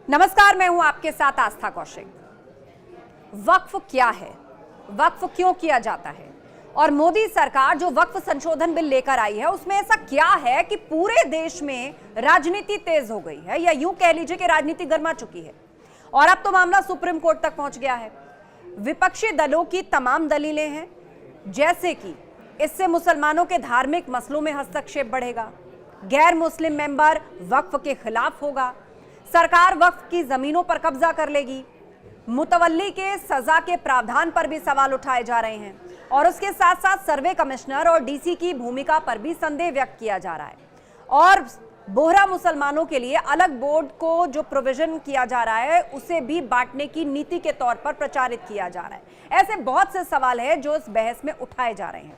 नमस्कार, मैं हूं आपके साथ आस्था कौशिक। वक्फ क्या है, वक्फ क्यों किया जाता है और मोदी सरकार जो वक्फ संशोधन बिल लेकर आई है उसमें ऐसा क्या है कि पूरे देश में राजनीति तेज हो गई है, या यूं कह लीजिए कि राजनीति गर्मा चुकी है और अब तो मामला सुप्रीम कोर्ट तक पहुंच गया है। विपक्षी दलों की तमाम दलीलें हैं, जैसे कि इससे मुसलमानों के धार्मिक मसलों में हस्तक्षेप बढ़ेगा, गैर मुस्लिम मेंबर वक्फ के खिलाफ होगा, सरकार वक्फ की जमीनों पर कब्जा कर लेगी, मुतवल्ली के सजा के प्रावधान पर भी सवाल उठाए जा रहे हैं और उसके साथ साथ सर्वे कमिश्नर और डीसी की भूमिका पर भी संदेह व्यक्त किया जा रहा है और बोहरा मुसलमानों के लिए अलग बोर्ड को जो प्रोविजन किया जा रहा है उसे भी बांटने की नीति के तौर पर प्रचारित किया जा रहा है। ऐसे बहुत से सवाल हैं जो इस बहस में उठाए जा रहे हैं।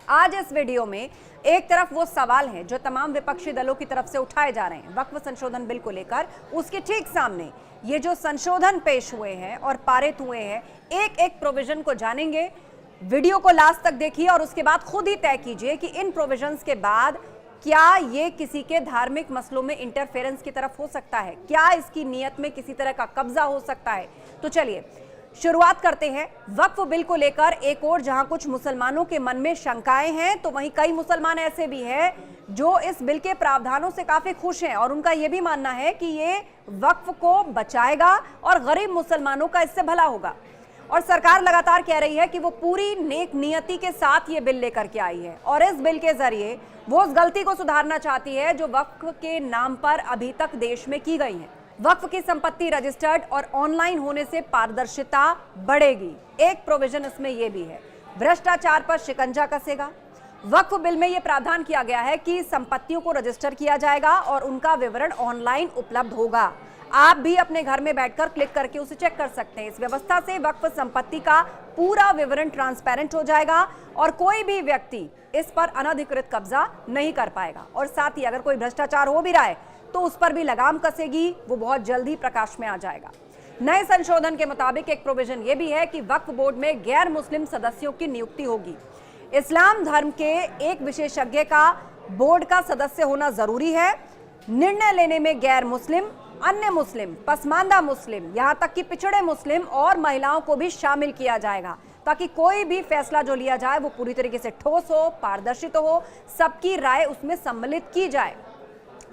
आज इस वीडियो में एक तरफ वो सवाल हैं जो तमाम विपक्षी दलों की तरफ से उठाए जा रहे हैं वक्फ संशोधन बिल को लेकर, उसके ठीक सामने ये जो संशोधन पेश हुए हैं और पारित हुए हैं, एक एक प्रोविजन को जानेंगे। वीडियो को लास्ट तक देखिए और उसके बाद खुद ही तय कीजिए कि इन प्रोविजंस के बाद क्या ये किसी के धार्मिक मसलों में इंटरफेरेंस की तरफ हो सकता है, क्या इसकी नीयत में किसी तरह का कब्जा हो सकता है। तो चलिए शुरुआत करते हैं। वक्फ बिल को लेकर एक और जहां कुछ मुसलमानों के मन में शंकाएं हैं, तो वहीं कई मुसलमान ऐसे भी हैं जो इस बिल के प्रावधानों से काफी खुश हैं और उनका यह भी मानना है कि ये वक्फ को बचाएगा और गरीब मुसलमानों का इससे भला होगा। और सरकार लगातार कह रही है कि वो पूरी नेक नियति के साथ ये बिल लेकर के आई है और इस बिल के जरिए वो उस गलती को सुधारना चाहती है जो वक्फ के नाम पर अभी तक देश में की गई है। वक्फ की संपत्ति रजिस्टर्ड और ऑनलाइन होने से पारदर्शिता बढ़ेगी। एक प्रोविजन इसमें यह भी है, भ्रष्टाचार पर शिकंजा कसेगा। वक्फ बिल में यह प्रावधान किया गया है कि संपत्तियों को रजिस्टर किया जाएगा और उनका विवरण ऑनलाइन उपलब्ध होगा। आप भी अपने घर में बैठकर क्लिक करके उसे चेक कर सकते हैं। इस व्यवस्था से वक्फ संपत्ति का पूरा विवरण ट्रांसपेरेंट हो जाएगा और कोई भी व्यक्ति इस पर अनधिकृत कब्जा नहीं कर पाएगा और साथ ही अगर कोई भ्रष्टाचार हो भी रहा है तो उस पर भी लगाम कसेगी, वो बहुत जल्दी प्रकाश में आ जाएगा। नए संशोधन के मुताबिक एक प्रोविजन ये भी है कि वक्फ बोर्ड में गैर मुस्लिम सदस्यों की नियुक्ति होगी। इस्लाम धर्म के एक विशेषज्ञ का बोर्ड का सदस्य होना जरूरी है। निर्णय लेने में गैर मुस्लिम, अन्य मुस्लिम, पसमानदा मुस्लिम, यहाँ तक कि पिछड़े मुस्लिम और महिलाओं को भी शामिल किया जाएगा ताकि कोई भी फैसला जो लिया जाए वो पूरी तरीके से ठोस हो, पारदर्शित हो, सबकी राय उसमें सम्मिलित की जाए।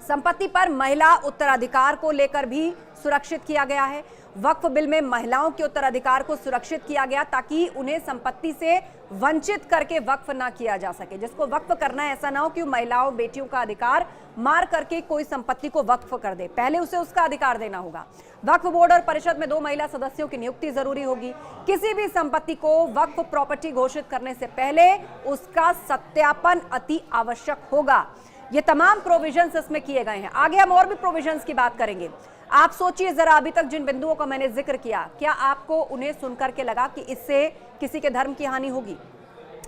संपत्ति पर महिला उत्तराधिकार को लेकर भी सुरक्षित किया गया है। वक्फ बिल में महिलाओं के उत्तराधिकार को सुरक्षित किया गया ताकि उन्हें संपत्ति से वंचित करके वक्फ ना किया जा सके। जिसको वक्फ करना है ऐसा ना हो कि महिलाओं बेटियों का अधिकार मार करके कोई संपत्ति को वक्फ कर दे, पहले उसे उसका अधिकार देना होगा। वक्फ बोर्ड और परिषद में 2 महिला सदस्यों की नियुक्ति जरूरी होगी। किसी भी संपत्ति को वक्फ प्रॉपर्टी घोषित करने से पहले उसका सत्यापन अति आवश्यक होगा। ये तमाम प्रोविजंस इसमें किए गए हैं। आगे हम और भी प्रोविजंस की बात करेंगे। आप सोचिए जरा, अभी तक जिन बिंदुओं का मैंने जिक्र किया, क्या आपको उन्हें सुनकर के लगा कि इससे किसी के धर्म की हानि होगी?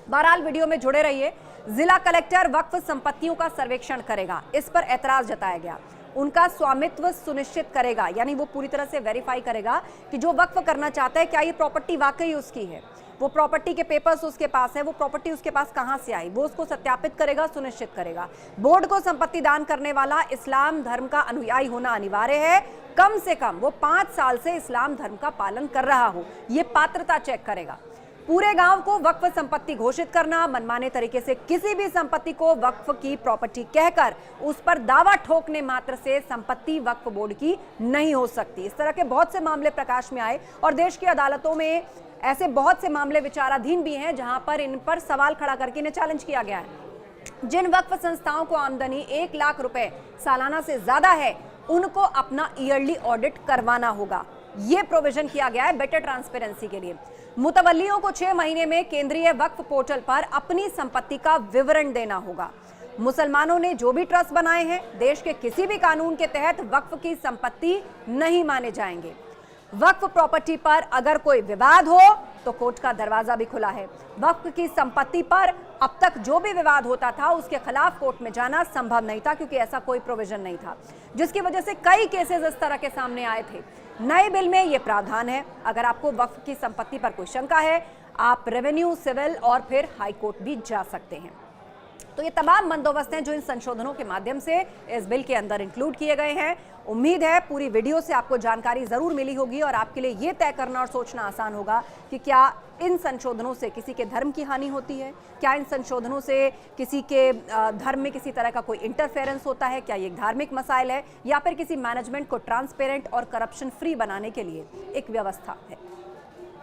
बहरहाल वीडियो में जुड़े रहिए। जिला कलेक्टर वक्फ संपत्तियों का सर्वेक्षण करेगा, इस पर ऐतराज जताया गया। उनका स्वामित्व सुनिश्चित करेगा, यानी वो पूरी तरह से वेरीफाई करेगा कि जो वक्फ करना चाहता है क्या ये प्रॉपर्टी वाकई उसकी है, वो प्रॉपर्टी के पेपर्स उसके पास है, वो प्रॉपर्टी उसके पास कहां से आई, वो उसको सत्यापित करेगा, सुनिश्चित करेगा। बोर्ड को संपत्ति दान करने वाला इस्लाम धर्म का अनुयायी होना अनिवार्य है। कम से कम वो 5 साल से इस्लाम धर्म का पालन कर रहा हो, ये पात्रता चेक करेगा। पूरे गांव को वक्फ संपत्ति घोषित करना, मनमाने तरीके से किसी भी संपत्ति को वक्फ की प्रॉपर्टी कहकर उस पर दावा ठोकने मात्र से संपत्ति वक्फ बोर्ड की नहीं हो सकती। इस तरह के बहुत से मामले प्रकाश में आए और देश की अदालतों में ऐसे बहुत से मामले विचाराधीन भी हैं जहां पर इन पर सवाल खड़ा करके इन्हें चैलेंज किया गया है। जिन वक्फ संस्थाओं को आमदनी 1 लाख रुपए सालाना से ज्यादा है उनको अपना ईयरली ऑडिट करवाना होगा। यह प्रोविजन किया गया है बेटर ट्रांसपेरेंसी के लिए। मुतवल्लियों को 6 महीने में केंद्रीय वक्फ पोर्टल पर अपनी संपत्ति का विवरण देना होगा। मुसलमानों ने जो भी ट्रस्ट बनाए हैं देश के किसी भी कानून के तहत वक्फ की संपत्ति नहीं माने जाएंगे। वक्फ प्रॉपर्टी पर अगर कोई विवाद हो तो कोर्ट का दरवाजा भी खुला है। वक्फ की संपत्ति पर अब तक जो भी विवाद होता था उसके खिलाफ कोर्ट में जाना संभव नहीं था क्योंकि ऐसा कोई प्रोविजन नहीं था, जिसकी वजह से कई केसेस इस तरह के सामने आए थे। नए बिल में यह प्रावधान है, अगर आपको वक्फ की संपत्ति पर कोई शंका है आप रेवेन्यू, सिविल और फिर हाई कोर्ट भी जा सकते हैं। तो ये तमाम बंदोबस्त हैं जो इन संशोधनों के माध्यम से इस बिल के अंदर इंक्लूड किए गए हैं। उम्मीद है पूरी वीडियो से आपको जानकारी जरूर मिली होगी और आपके लिए ये तय करना और सोचना आसान होगा कि क्या इन संशोधनों से किसी के धर्म की हानि होती है, क्या इन संशोधनों से किसी के धर्म में किसी तरह का कोई इंटरफेरेंस होता है, क्या ये एक धार्मिक मसाइल है या फिर किसी मैनेजमेंट को ट्रांसपेरेंट और करप्शन फ्री बनाने के लिए एक व्यवस्था है।